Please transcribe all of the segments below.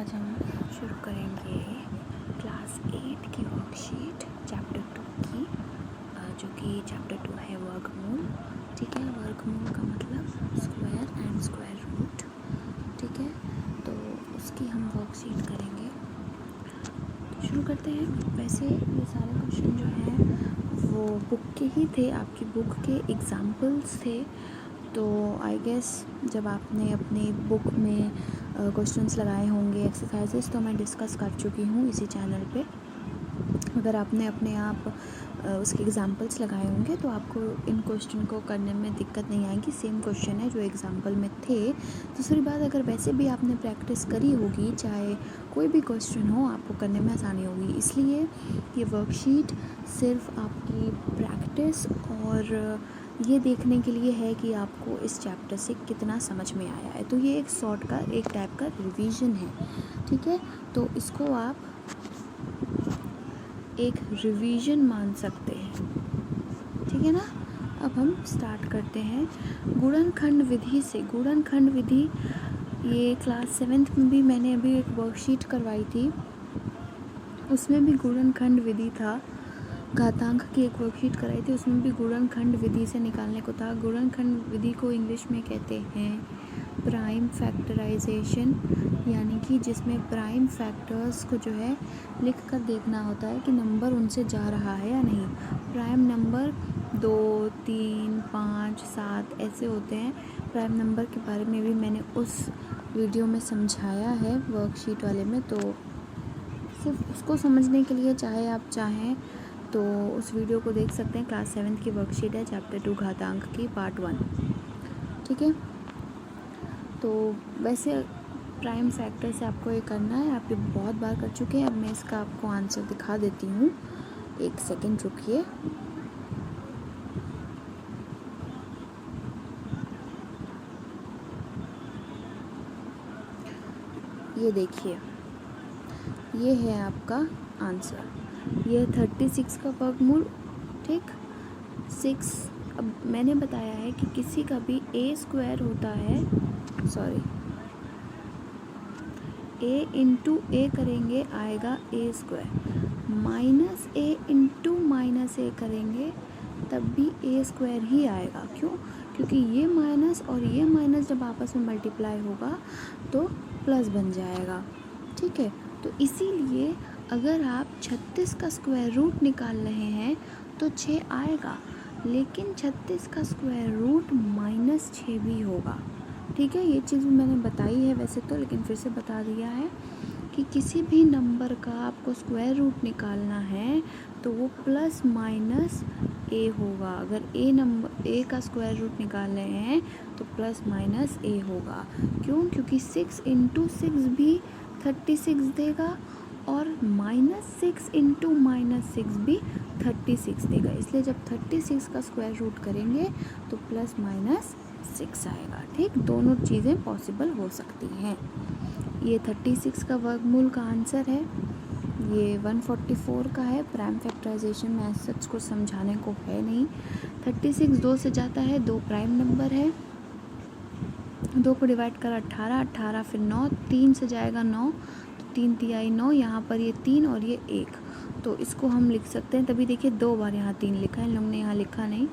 आज हम शुरू करेंगे क्लास 8 की वर्कशीट चैप्टर 2 की, जो कि चैप्टर 2 है वर्गमूल। ठीक है, वर्गमूल का मतलब स्क्वायर एंड स्क्वायर रूट। ठीक है, तो उसकी हम वर्कशीट करेंगे। तो शुरू करते हैं। वैसे ये सारे क्वेश्चन जो हैं वो बुक के ही थे, आपकी बुक के एग्जाम्पल्स थे। तो आई गेस जब आपने अपनी बुक में क्वेश्चंस लगाए होंगे, एक्सरसाइजेस, तो मैं डिस्कस कर चुकी हूँ इसी चैनल पे। अगर आपने अपने आप उसके एग्जांपल्स लगाए होंगे तो आपको इन क्वेश्चन को करने में दिक्कत नहीं आएगी। सेम क्वेश्चन है जो एग्जांपल में थे। दूसरी बात, अगर वैसे भी आपने प्रैक्टिस करी होगी, चाहे कोई भी क्वेश्चन हो, आपको करने में आसानी होगी। इसलिए ये वर्कशीट सिर्फ आपकी प्रैक्टिस और ये देखने के लिए है कि आपको इस चैप्टर से कितना समझ में आया है। तो ये एक टाइप का रिवीजन है। ठीक है, तो इसको आप एक रिवीजन मान सकते हैं। ठीक है ना। अब हम स्टार्ट करते हैं गुणनखंड विधि से। गुणनखंड विधि ये क्लास 7th में भी मैंने अभी एक वर्कशीट करवाई थी, उसमें भी गुणनखंड विधि था। घातांक की एक वर्कशीट कराई थी, उसमें भी गुणनखंड विधि से निकालने को था। गुणनखंड विधि को इंग्लिश में कहते हैं प्राइम फैक्टराइजेशन, यानी कि जिसमें प्राइम फैक्टर्स को जो है लिख कर देखना होता है कि नंबर उनसे जा रहा है या नहीं। प्राइम नंबर 2, 3, 5, 7 ऐसे होते हैं। प्राइम नंबर के बारे में भी मैंने उस वीडियो में समझाया है वर्कशीट वाले में, तो सिर्फ उसको समझने के लिए चाहे आप चाहें तो उस वीडियो को देख सकते हैं। क्लास 7th की वर्कशीट है, चैप्टर 2 घातांक की, पार्ट 1। ठीक है, तो वैसे प्राइम फैक्टर से आपको ये करना है, आप ये बहुत बार कर चुके हैं। अब मैं इसका आपको आंसर दिखा देती हूँ, एक सेकंड रुकिए। ये देखिए, ये है आपका आंसर। ये 36 का वर्गमूल। ठीक, 6। अब मैंने बताया है कि किसी का भी ए स्क्वायर होता है, सॉरी, ए इंटू ए करेंगे आएगा ए स्क्वायर, माइनस ए इंटू माइनस ए करेंगे तब भी ए स्क्वायर ही आएगा। क्यों? क्योंकि ये माइनस और ये माइनस जब आपस में मल्टीप्लाई होगा तो प्लस बन जाएगा। ठीक है, तो इसीलिए अगर आप 36 का स्क्वायर रूट निकाल रहे हैं तो 6 आएगा, लेकिन 36 का स्क्वायर रूट -6 भी होगा। ठीक है, ये चीज़ भी मैंने बताई है वैसे तो, लेकिन फिर से बता दिया है कि किसी भी नंबर का आपको स्क्वायर रूट निकालना है तो वो प्लस माइनस ए होगा। अगर ए का स्क्वायर रूट निकाल रहे हैं तो प्लस माइनस ए होगा। क्यों? क्योंकि 6 इंटू 6 भी 36 देगा और -6 इंटू -6 भी 36 देगा। इसलिए जब 36 का स्क्वायर रूट करेंगे तो प्लस माइनस 6 आएगा। ठीक, दोनों चीज़ें पॉसिबल हो सकती हैं। ये 36 का वर्गमूल का आंसर है। ये 144 का है। प्राइम फैक्टराइजेशन में सच को समझाने को है नहीं। 36 2 से जाता है, 2 प्राइम नंबर है, 2 को डिवाइड कर 18, 18 फिर 9, 3 से जाएगा 9, तो 3 तिहाई 9, यहाँ पर ये 3 और ये 1, तो इसको हम लिख सकते हैं। तभी देखिए 2 बार यहाँ 3 लिखा है, इन लोगों ने यहाँ लिखा नहीं,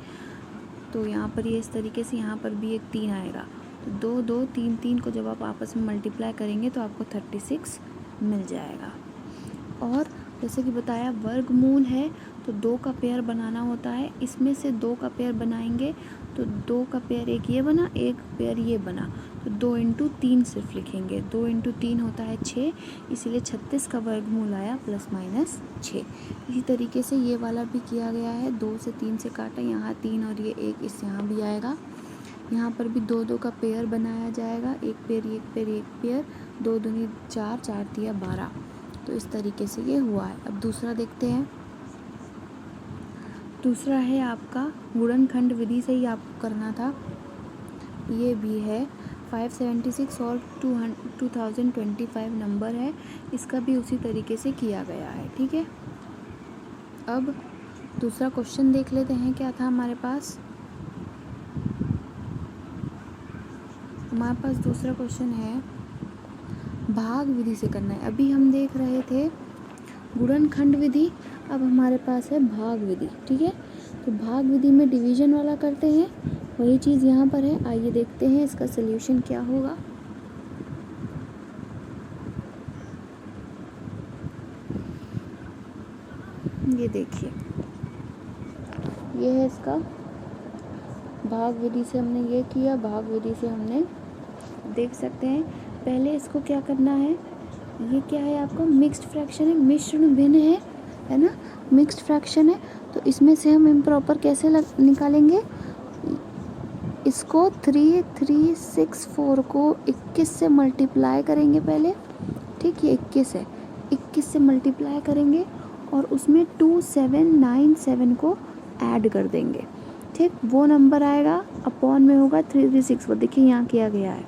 तो यहाँ पर ये इस तरीके से यहाँ पर भी एक 3 आएगा। तो 2 2 3 3 को जब आप आपस में मल्टीप्लाई करेंगे तो आपको 36 मिल जाएगा। और जैसे कि बताया वर्गमूल है तो 2 का पेयर बनाना होता है। इसमें से 2 का पेयर बनाएंगे तो 2 का पेयर एक ये बना, एक पेयर ये बना, तो 2 इंटू 3 सिर्फ लिखेंगे। 2 इंटू 3 होता है 6, इसीलिए 36 का वर्गमूल आया प्लस माइनस 6। इसी तरीके से ये वाला भी किया गया है। 2 से 3 से काटा, यहाँ 3 और ये 1 इस यहाँ भी आएगा। यहाँ पर भी 2 2 का पेयर बनाया जाएगा, एक पेयर एक पेयर एक पेयर, 2 दूनी 4, 4 तिया 12। तो इस तरीके से ये हुआ है। अब दूसरा देखते हैं। दूसरा है आपका गुणनखंड विधि से ही आपको करना था। ये भी है 576 और 2025 नंबर है, इसका भी उसी तरीके से किया गया है। ठीक है, अब दूसरा क्वेश्चन देख लेते हैं क्या था हमारे पास। हमारे पास दूसरा क्वेश्चन है भाग विधि से करना है। अभी हम देख रहे थे गुणनखंड विधि, अब हमारे पास है भाग विधि। ठीक है, तो भाग विधि में डिवीजन वाला करते हैं, वही चीज़ यहाँ पर है। आइए देखते हैं इसका सल्यूशन क्या होगा। ये देखिए, ये है इसका भाग विधि से हमने ये किया, भाग विधि से हमने देख सकते हैं। पहले इसको क्या करना है, ये क्या है आपका मिक्स्ड फ्रैक्शन है, मिश्रण भिन्न है ना, मिक्स्ड फ्रैक्शन है। तो इसमें से हम इम्प्रॉपर कैसे निकालेंगे, इसको 3364 को 21 से मल्टीप्लाई करेंगे पहले। ठीक, ये 21 है, 21 से मल्टीप्लाई करेंगे और उसमें 2797 को ऐड कर देंगे। ठीक, वो नंबर आएगा, अपॉन में होगा 336। देखिए यहाँ किया गया है,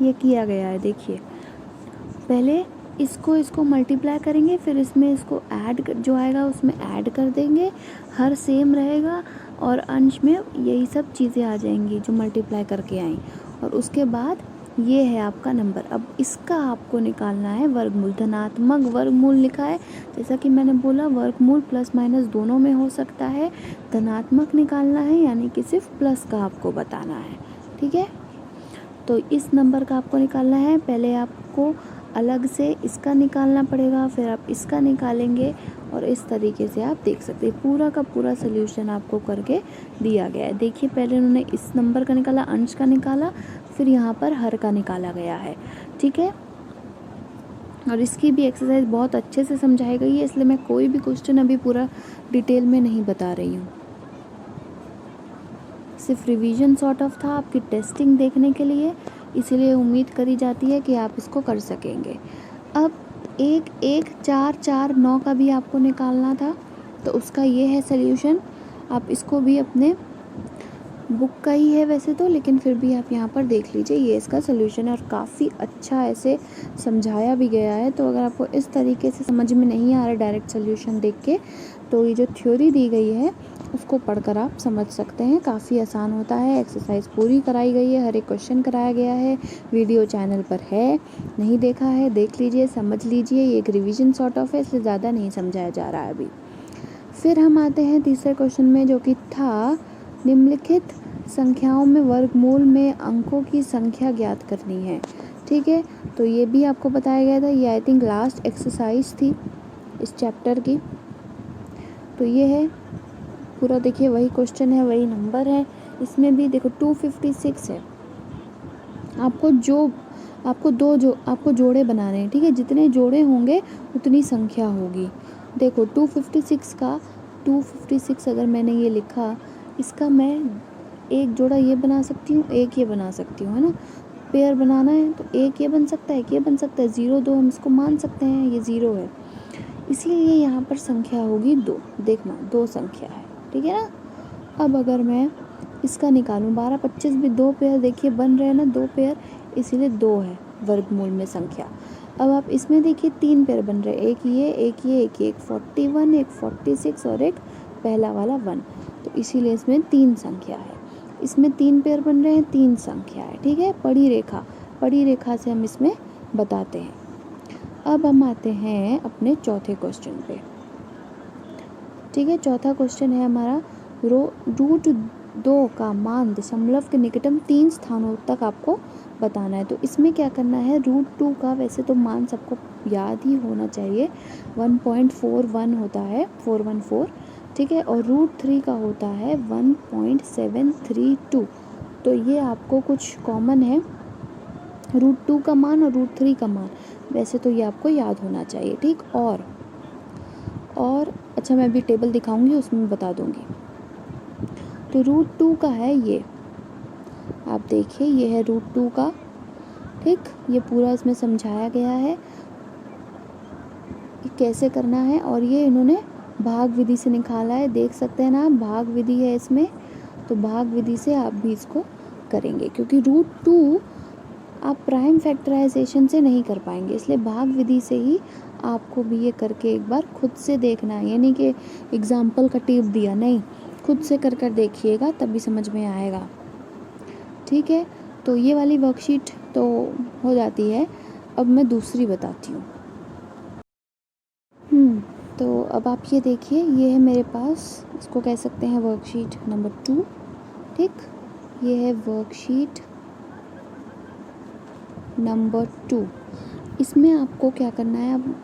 ये किया गया है। देखिए पहले इसको मल्टीप्लाई करेंगे, फिर इसमें इसको ऐड जो आएगा उसमें ऐड कर देंगे, हर सेम रहेगा और अंश में यही सब चीज़ें आ जाएंगी जो मल्टीप्लाई करके आई। और उसके बाद ये है आपका नंबर। अब इसका आपको निकालना है वर्गमूल। धनात्मक वर्गमूल लिखा है, जैसा कि मैंने बोला वर्गमूल प्लस माइनस दोनों में हो सकता है। धनात्मक निकालना है यानी कि सिर्फ प्लस का आपको बताना है। ठीक है, तो इस नंबर का आपको निकालना है। पहले आपको अलग से इसका निकालना पड़ेगा, फिर आप इसका निकालेंगे और इस तरीके से आप देख सकते हैं पूरा का पूरा सल्यूशन आपको करके दिया गया है। देखिए पहले उन्होंने इस नंबर का निकाला, अंश का निकाला, फिर यहाँ पर हर का निकाला गया है। ठीक है, और इसकी भी एक्सरसाइज बहुत अच्छे से समझाई गई है, इसलिए मैं कोई भी क्वेश्चन अभी पूरा डिटेल में नहीं बता रही हूँ। सिर्फ रिवीजन सॉर्ट ऑफ था आपकी टेस्टिंग देखने के लिए, इसीलिए उम्मीद करी जाती है कि आप इसको कर सकेंगे। अब 1 1 4 4 9 का भी आपको निकालना था, तो उसका ये है सल्यूशन। आप इसको भी अपने बुक का ही है वैसे तो, लेकिन फिर भी आप यहाँ पर देख लीजिए, ये इसका सल्यूशन है और काफ़ी अच्छा ऐसे समझाया भी गया है। तो अगर आपको इस तरीके से समझ में नहीं आ रहा डायरेक्ट सल्यूशन देख के, तो ये जो थ्योरी दी गई है उसको पढ़कर आप समझ सकते हैं, काफ़ी आसान होता है। एक्सरसाइज पूरी कराई गई है, हर एक क्वेश्चन कराया गया है, वीडियो चैनल पर है, नहीं देखा है देख लीजिए, समझ लीजिए। ये एक रिवीजन सॉर्ट ऑफ है, इसलिए ज़्यादा नहीं समझाया जा रहा है अभी। फिर हम आते हैं तीसरे क्वेश्चन में, जो कि था निम्नलिखित संख्याओं में वर्गमूल में अंकों की संख्या ज्ञात करनी है। ठीक है, तो ये भी आपको बताया गया था, ये आई थिंक लास्ट एक्सरसाइज थी इस चैप्टर की। तो ये है पूरा, देखिए वही क्वेश्चन है, वही नंबर है। इसमें भी देखो 256 है। आपको जोड़े बनाने हैं। ठीक है, जितने जोड़े होंगे उतनी संख्या होगी। देखो 256 अगर मैंने ये लिखा, इसका मैं एक जोड़ा ये बना सकती हूँ, एक ये बना सकती हूँ, है ना। पेयर बनाना है तो एक ये बन सकता है, एक ये बन सकता है। 0 2 हम इसको मान सकते हैं, ये 0 है, इसलिए ये यहाँ पर संख्या होगी 2। देखना 2 संख्या है, ठीक है ना। अब अगर मैं इसका निकालूं 12 25 भी 2 पेयर देखिए बन रहे हैं ना, 2 पेयर, इसीलिए 2 है वर्गमूल में संख्या। अब आप इसमें देखिए 3 पेयर बन रहे हैं, एक ये एक ये एक ये, एक 41 एक 46 और एक पहला वाला 1, तो इसीलिए इसमें 3 संख्या है। इसमें 3 पेयर बन रहे हैं, 3 संख्या है। ठीक है, पड़ी रेखा से हम इसमें बताते हैं। अब हम आते हैं अपने चौथे क्वेश्चन पे। ठीक है, चौथा क्वेश्चन है हमारा, रूट 2 का मान दशमलव के निकटतम 3 स्थानों तक आपको बताना है। तो इसमें क्या करना है, रूट 2 का वैसे तो मान सबको याद ही होना चाहिए, 1.41 होता है, 414। ठीक है, और रूट 3 का होता है 1.732। तो ये आपको कुछ कॉमन है, रूट 2 का मान और रूट 3 का मान, वैसे तो ये आपको याद होना चाहिए। ठीक, और अच्छा मैं अभी टेबल दिखाऊंगी, उसमें बता दूंगी। तो रूट 2 का है ये, आप देखिए ये है रूट 2 का। ठीक, ये पूरा इसमें समझाया गया है कि कैसे करना है, और ये इन्होंने भाग विधि से निकाला है, देख सकते हैं ना, भाग विधि है इसमें, तो भाग विधि से आप भी इसको करेंगे, क्योंकि रूट 2 आप प्राइम फैक्टराइजेशन से नहीं कर पाएंगे, इसलिए भाग विधि से ही आपको भी ये करके एक बार खुद से देखना है, यानी कि एग्जाम्पल का टिप दिया नहीं, खुद से कर देखिएगा तभी समझ में आएगा। ठीक है, तो ये वाली वर्कशीट तो हो जाती है। अब मैं दूसरी बताती हूँ। तो अब आप ये देखिए, ये है मेरे पास, इसको कह सकते हैं वर्कशीट नंबर 2, ठीक। ये है वर्कशीट नंबर 2। इसमें आपको क्या करना है, अब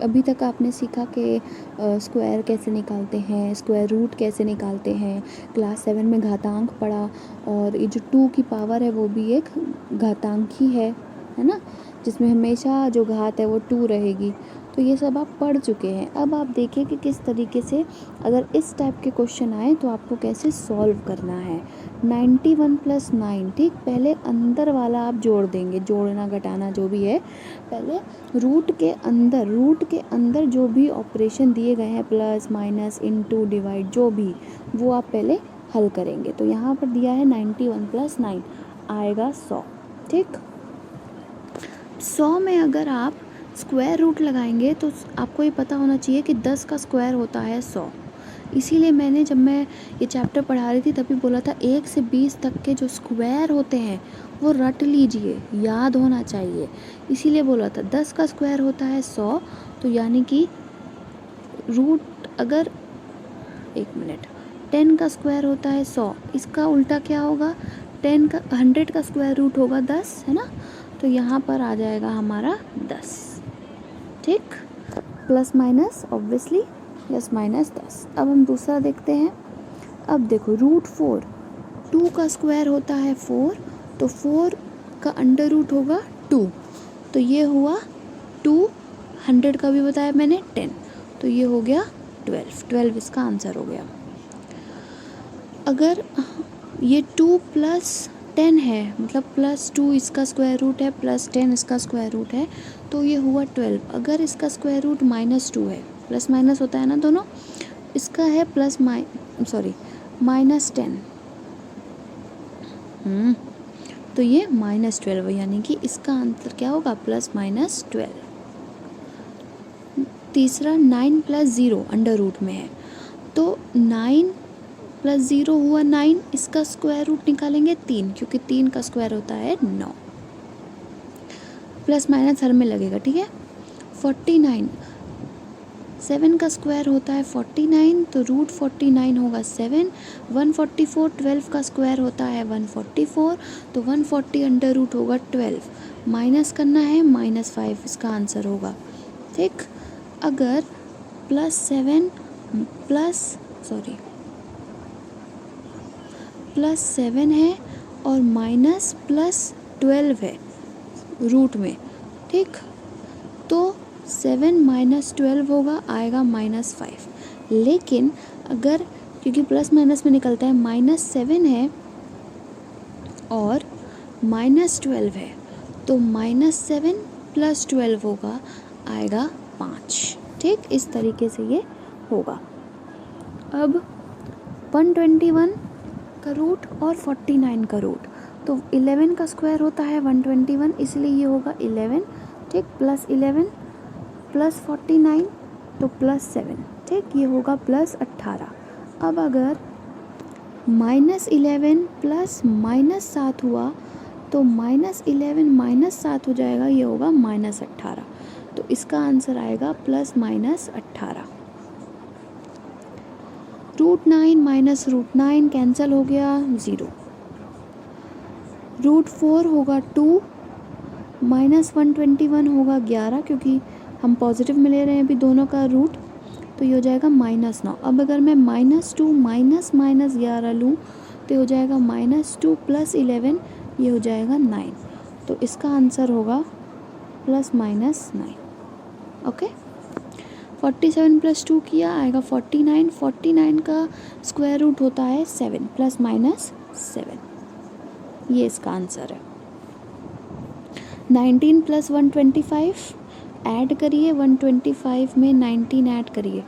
अभी तक आपने सीखा कि स्क्वायर कैसे निकालते हैं, स्क्वायर रूट कैसे निकालते हैं, क्लास 7 में घातांक पढ़ा, और ये जो 2 की पावर है वो भी एक घातांक ही है ना, जिसमें हमेशा जो घात है वो 2 रहेगी। तो ये सब आप पढ़ चुके हैं। अब आप देखिए कि किस तरीके से अगर इस टाइप के क्वेश्चन आए तो आपको कैसे सॉल्व करना है। 91 + 9, ठीक। पहले अंदर वाला आप जोड़ देंगे, जोड़ना घटाना जो भी है, पहले रूट के अंदर जो भी ऑपरेशन दिए गए हैं, प्लस माइनस इनटू डिवाइड जो भी, वो आप पहले हल करेंगे। तो यहाँ पर दिया है 91 + 9 आएगा 100, ठीक। 100 में अगर आप स्क्वायर रूट लगाएंगे तो आपको ये पता होना चाहिए कि 10 का स्क्वायर होता है 100। इसीलिए मैंने, जब मैं ये चैप्टर पढ़ा रही थी तभी बोला था 1 से 20 तक के जो स्क्वायर होते हैं वो रट लीजिए, याद होना चाहिए। इसीलिए बोला था 10 का स्क्वायर होता है 100, तो यानी कि रूट अगर 10 का स्क्वायर होता है 100, इसका उल्टा क्या होगा, 100 का स्क्वायर रूट होगा 10, है ना। तो यहाँ पर आ जाएगा हमारा 10, ठीक। Plus minus obviously plus minus 10। अब हम दूसरा देखते हैं। अब देखो √4, 2 का स्क्वायर होता है 4, तो 4 का अंडर रूट होगा 2, तो ये हुआ 2, 100 का भी बताया मैंने 10, तो ये हो गया 12 इसका आंसर हो गया। अगर ये 2 + 10 है, मतलब +2 इसका स्क्वायर रूट है, +10 इसका स्क्वायर रूट है, तो ये हुआ 12। अगर इसका स्क्वायर रूट -2 है, प्लस माइनस होता है ना दोनों, इसका है -10, तो ये -12, यानी कि इसका आंसर क्या होगा, +-12। तीसरा 9 + 0 अंडर रूट में है, तो 9 + 0 हुआ 9, इसका स्क्वायर रूट निकालेंगे 3, क्योंकि 3 का स्क्वायर होता है 9। प्लस माइनस हर में लगेगा, ठीक है। 49, 7 का स्क्वायर होता है 49, तो √49 होगा 7। 144, 12 का स्क्वायर होता है 144, तो 140 अंडर रूट होगा 12। माइनस करना है, -5 इसका आंसर होगा, ठीक। अगर +7 है और -+12 है रूट में, ठीक, तो 7 - 12 होगा, आएगा -5। लेकिन अगर, क्योंकि प्लस माइनस में निकलता है, -7 है और -12 है, तो -7 + 12 होगा, आएगा 5, ठीक। इस तरीके से ये होगा। अब 121 का रूट और 49 का रूट, तो 11 का स्क्वायर होता है 121, इसलिए ये होगा 11, ठीक। +11 + 49, तो +7, ठीक, ये होगा +18। अब अगर -11 + -7 हुआ, तो -11 - 7 हो जाएगा, ये होगा -18, तो इसका आंसर आएगा +-18। √9 - √9 कैंसिल हो गया, 0। √4 होगा 2, -121 होगा 11, क्योंकि हम पॉजिटिव में ले रहे हैं अभी दोनों का रूट, तो ये हो जाएगा -9। अब अगर मैं -2 - 11 लूँ, तो हो जाएगा -2 + 11, ये हो जाएगा 9, तो इसका आंसर होगा +-9, ओके। 47 + 2 किया, आएगा 49। 49 का स्क्वायर रूट होता है 7, +-7, ये इसका आंसर है। 19 + 125 ऐड करिए, 125 में 19 ऐड करिए,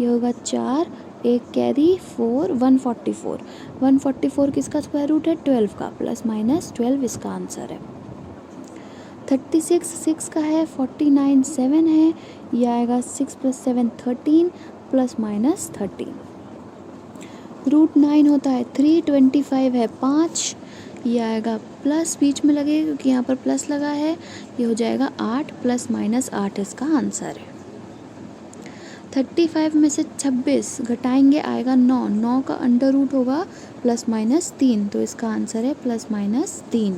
ये होगा 4, एक कैरी 4, 144। 144 किसका स्क्वायर रूट है, 12 का, +-12 इसका आंसर है। 36 6 का है, 49 7 है, ये आएगा 6 + 7 13, +-13। √9 होता है 3, 25 है 5, ये आएगा प्लस बीच में लगेगा क्योंकि यहाँ पर प्लस लगा है, ये हो जाएगा 8 प्लस माइनस 8 इसका आंसर है। 35 में से 26 घटाएंगे आएगा 9, 9 का अंडर रूट होगा प्लस माइनस 3, तो इसका आंसर है प्लस माइनस 3।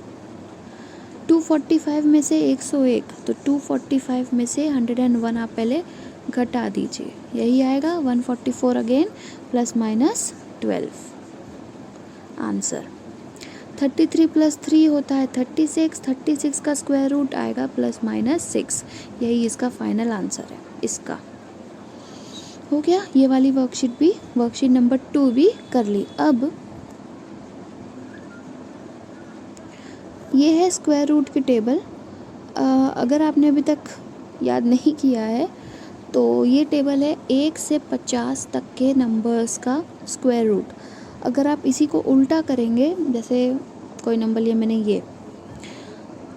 245 में से 101, तो 245 में से 101 आप पहले घटा दीजिए, यही आएगा 144 again plus minus 12 answer. 33 plus 3 होता है 36, 36 का स्क्वायर रूट आएगा प्लस माइनस 6, यही इसका फाइनल आंसर है। इसका हो गया, ये वाली वर्कशीट नंबर 2 भी कर ली। अब ये है स्क्वायर रूट की टेबल। अगर आपने अभी तक याद नहीं किया है तो ये टेबल है 1 से 50 तक के नंबर्स का स्क्वायर रूट। अगर आप इसी को उल्टा करेंगे, जैसे कोई नंबर लिया मैंने, ये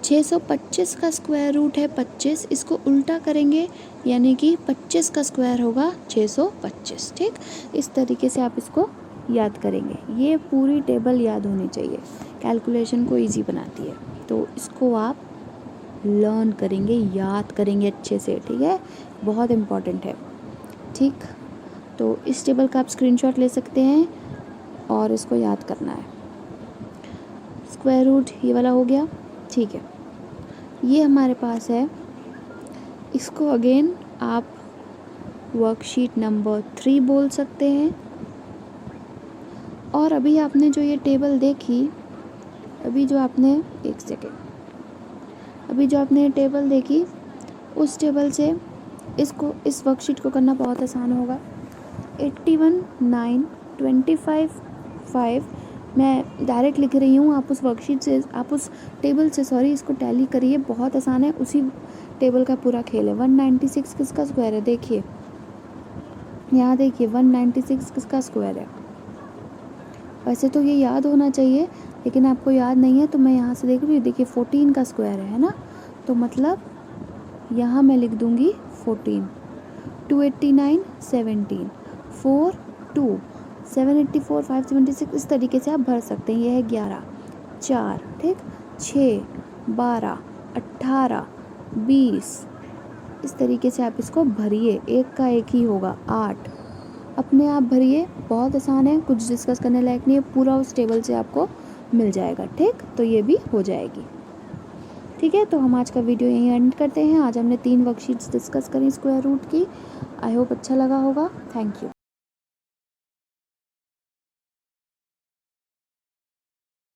625 का स्क्वायर रूट है 25, इसको उल्टा करेंगे यानी कि 25 का स्क्वायर होगा 625। ठीक, इस तरीके से आप इसको याद करेंगे। ये पूरी टेबल याद होनी चाहिए, कैलकुलेशन को इजी बनाती है। तो इसको आप लर्न करेंगे, याद करेंगे अच्छे से। ठीक है, बहुत इम्पॉर्टेंट है। ठीक, तो इस टेबल का आप स्क्रीनशॉट ले सकते हैं और इसको याद करना है। स्क्वायर रूट ये वाला हो गया। ठीक है, ये हमारे पास है। इसको अगेन आप वर्कशीट नंबर 3 बोल सकते हैं। और अभी आपने जो ये टेबल देखी, अभी जो आपने ये टेबल देखी, उस टेबल से इस वर्कशीट को करना बहुत आसान होगा। 81, 9, 25, 5 मैं डायरेक्ट लिख रही हूँ, आप उस टेबल से इसको टैली करिए, बहुत आसान है। उसी टेबल का पूरा खेल है। 196 किसका स्क्वायर है, देखिए यहाँ देखिए 196 किसका स्क्वायर है। वैसे तो ये याद होना चाहिए, लेकिन आपको याद नहीं है तो मैं यहाँ से देख रही हूँ, देखिए 14 का स्क्वायर है ना, तो मतलब यहाँ मैं लिख दूँगी 14। 289, 17, 4, 2, 784, 576, इस तरीके से आप भर सकते हैं। ये है 11, 4, ठीक, 6, 12, 18, 20, इस तरीके से आप इसको भरिए। एक का एक ही होगा 8, अपने आप भरिए, बहुत आसान है, कुछ डिस्कस करने लायक नहीं है, पूरा उस टेबल से आपको मिल जाएगा। ठीक, तो ये भी हो जाएगी। ठीक है, तो हम आज का वीडियो यहीं एंड करते हैं। आज हमने 3 वर्कशीट्स डिस्कस करी स्क्वायर रूट की। आई होप अच्छा लगा होगा। Thank you.